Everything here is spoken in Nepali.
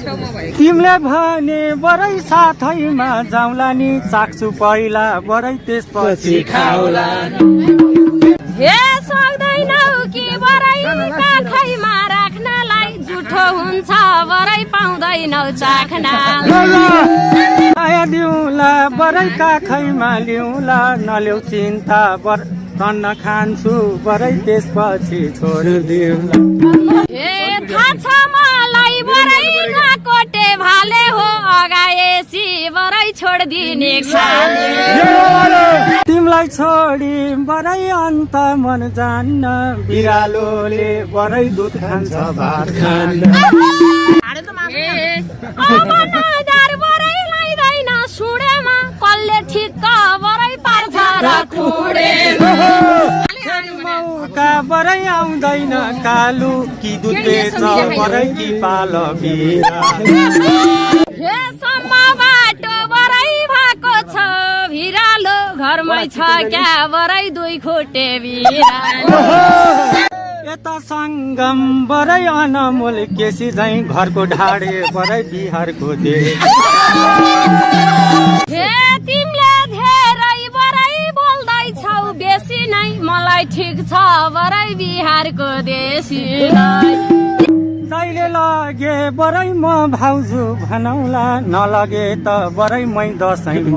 तिमीले भने बरै साथैमा जाउँला नि चाख्छु पहिला बरै त्यसपछि खाउला हे सक्दैनौ कि बरै काखैमा राख्नलाई जुठो हुन्छ बरै पाउँदैनौ चाख्न आया दिउँला बरै काखैमा ल्याउला नल्याउ चिन्ता तन्न खान्छु बरै त्यसपछि छोडिदिउँला हे थाहा छ मलाई बरै नकोटे भाले हो अगाएसी बरै छोडिदिने तिमीलाई छोडी बरै अन्त मन जान्न बिरालोले बरै दुध खान्छ भात खान्न अब नजार बरै लाइदैन सुडेमा कसले ठिक्क बरै पार्छ र खुडेमा मौका बरै आउँदैन कालु कि दुध बेच बरै कि पाल बिरा हे सम्म बाटो बरै भएको छ भिरालो घरमै छ क्या बरै दुई खुट्टे बिरालो यता सङ्गम बरै अनमोल केसी झैँ घरको ढाडे बरै बिहारको दे हे तिमीले धेरै बरै बोल्दैछौ बेसी नै मलाई ठिक छ बरै बिहारको देशी जहिले लगे बरै म भाउजू भनौला नलगे त बरै मै दसैँ म